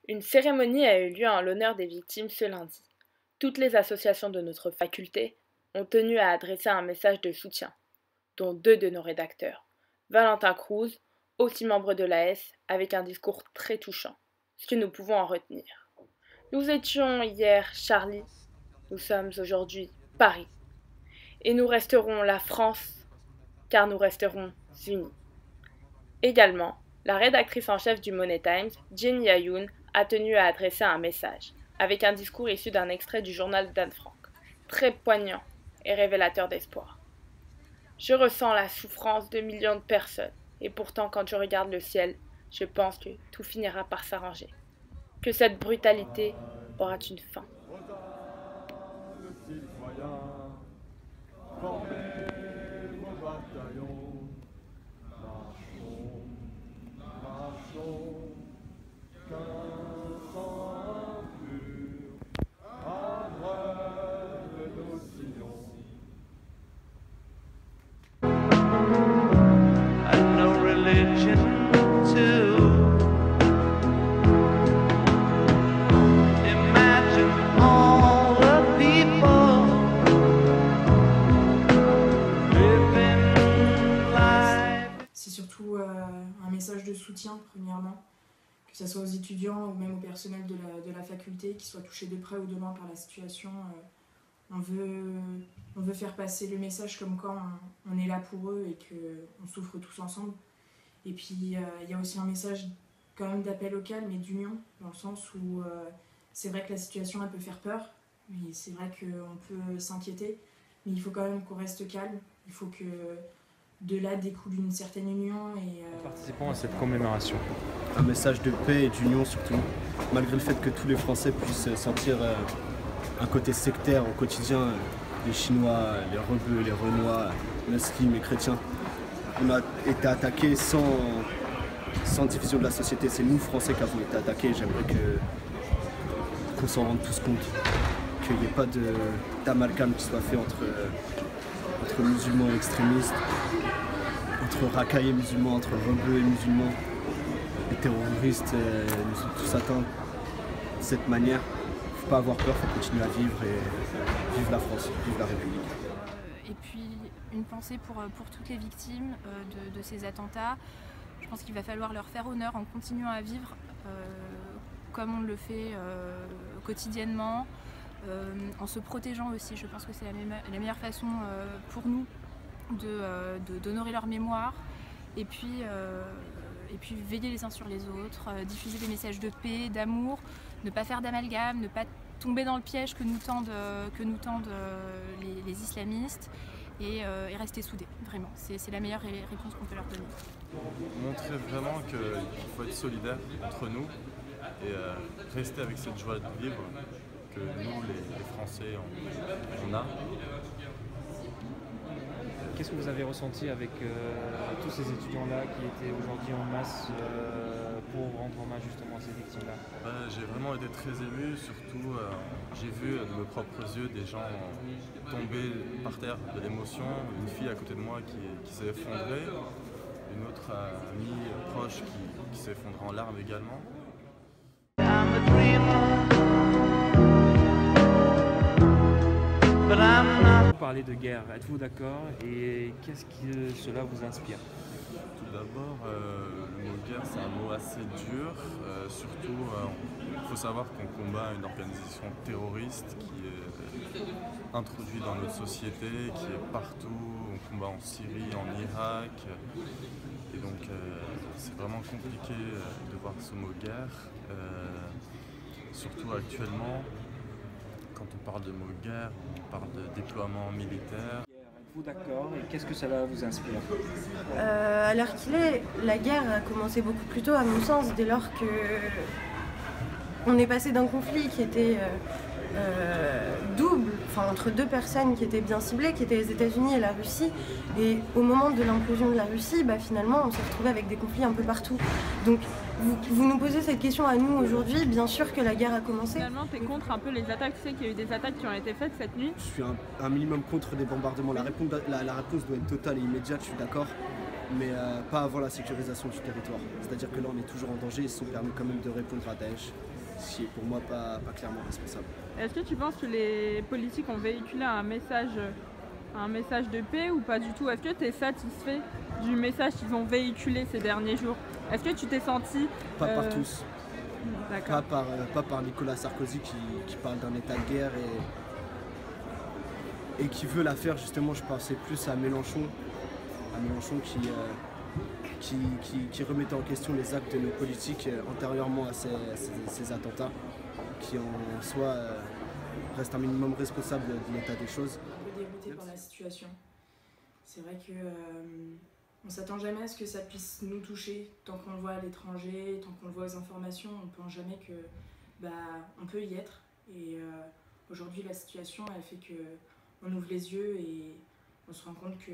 Une cérémonie a eu lieu en l'honneur des victimes ce lundi. Toutes les associations de notre faculté ont tenu à adresser un message de soutien, dont deux de nos rédacteurs. Valentin Cruz, aussi membre de l'AS, avec un discours très touchant, ce que nous pouvons en retenir. Nous étions hier Charlie, nous sommes aujourd'hui Paris. Et nous resterons la France, car nous resterons unis. Également, la rédactrice en chef du Money Times, Jenny Ayoun, a tenu à adresser un message, avec un discours issu d'un extrait du journal d'Anne Frank, très poignant et révélateur d'espoir. Je ressens la souffrance de millions de personnes, et pourtant quand je regarde le ciel, je pense que tout finira par s'arranger, que cette brutalité aura une fin. C'est surtout un message de soutien, premièrement, que ce soit aux étudiants ou même au personnel de la faculté qui soit touché de près ou de loin par la situation. On veut faire passer le message comme quoi on est là pour eux et qu'on souffre tous ensemble. Et puis il y a aussi un message quand même d'appel au calme et d'union, dans le sens où c'est vrai que la situation elle peut faire peur, mais c'est vrai qu'on peut s'inquiéter, mais il faut quand même qu'on reste calme, il faut que de là découle une certaine union. Participant à cette commémoration. Un message de paix et d'union surtout, malgré le fait que tous les Français puissent sentir un côté sectaire au quotidien, les Chinois, les Rebeux, les Renois, les Muslims, les chrétiens. On a été attaqués sans division de la société, c'est nous Français qui avons été attaqués. J'aimerais qu'on s'en rende tous compte, qu'il n'y ait pas d'amalgame qui soit fait entre musulmans et extrémistes, entre racailles et musulmans, entre rebeux et musulmans. Les terroristes nous ont tous atteints de cette manière. Il ne faut pas avoir peur, il faut continuer à vivre et vivre la France, vivre la République. Et puis une pensée pour toutes les victimes de ces attentats. Je pense qu'il va falloir leur faire honneur en continuant à vivre comme on le fait quotidiennement, en se protégeant aussi. Je pense que c'est la meilleure façon pour nous d'honorer leur mémoire et puis veiller les uns sur les autres, diffuser des messages de paix, d'amour, ne pas faire d'amalgame, ne pas tomber dans le piège que nous tendent les islamistes et rester soudés, vraiment. C'est la meilleure réponse qu'on peut leur donner. Montrer vraiment qu'il faut être solidaire entre nous et rester avec cette joie de vivre que nous, les Français, on a. Qu'est-ce que vous avez ressenti avec tous ces étudiants-là qui étaient aujourd'hui en masse pour rendre hommage justement à ces victimes-là? J'ai vraiment été très ému, surtout j'ai vu de mes propres yeux des gens tomber par terre de l'émotion, une fille à côté de moi qui s'est effondrée, une autre amie proche qui s'est effondrée en larmes également. Vous parlez de guerre, êtes-vous d'accord et qu'est-ce que cela vous inspire? Tout d'abord, le mot guerre c'est un mot assez dur, surtout il faut savoir qu'on combat une organisation terroriste qui est introduite dans notre société, qui est partout, on combat en Syrie, en Irak, et donc c'est vraiment compliqué de voir ce mot guerre, surtout actuellement. Quand on parle de mot guerre, on parle de déploiement militaire. Êtes-vous d'accord et qu'est-ce que cela vous inspire? À l'heure qu'il est, la guerre a commencé beaucoup plus tôt à mon sens, dès lors que on est passé d'un conflit qui était double, entre deux personnes qui étaient bien ciblées, qui étaient les États-Unis et la Russie, et au moment de l'implosion de la Russie, finalement on s'est retrouvé avec des conflits un peu partout. Donc vous nous posez cette question à nous aujourd'hui, bien sûr que la guerre a commencé. Finalement, tu es contre un peu les attaques, tu sais qu'il y a eu des attaques qui ont été faites cette nuit? Je suis un minimum contre des bombardements. La réponse doit être totale et immédiate, je suis d'accord, mais pas avant la sécurisation du territoire. C'est-à-dire que là on est toujours en danger, ils se sont permis quand même de répondre à Daesh. qui est pour moi pas clairement responsable. Est-ce que tu penses que les politiques ont véhiculé un message de paix ou pas du tout? Est-ce que tu es satisfait du message qu'ils ont véhiculé ces derniers jours? Est-ce que tu t'es senti... Pas par tous. D'accord. Pas par Nicolas Sarkozy qui parle d'un état de guerre et qui veut la faire. Justement, je pensais plus à Mélenchon qui remettait en question les actes de nos politiques antérieurement à ces attentats, qui en soi reste un minimum responsable de l'état des choses. Un peu dérouté par la situation. C'est vrai que on s'attend jamais à ce que ça puisse nous toucher tant qu'on le voit à l'étranger, tant qu'on le voit aux informations. On ne pense jamais que on peut y être. Et aujourd'hui, la situation, elle fait que on ouvre les yeux et on se rend compte que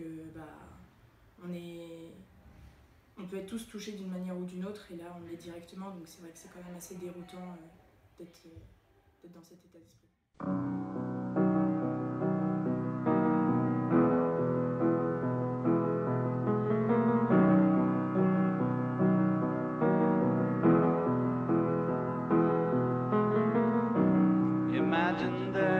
on peut être tous touchés d'une manière ou d'une autre, et là on l'est directement, donc c'est vrai que c'est quand même assez déroutant d'être dans cet état d'esprit. Imagine there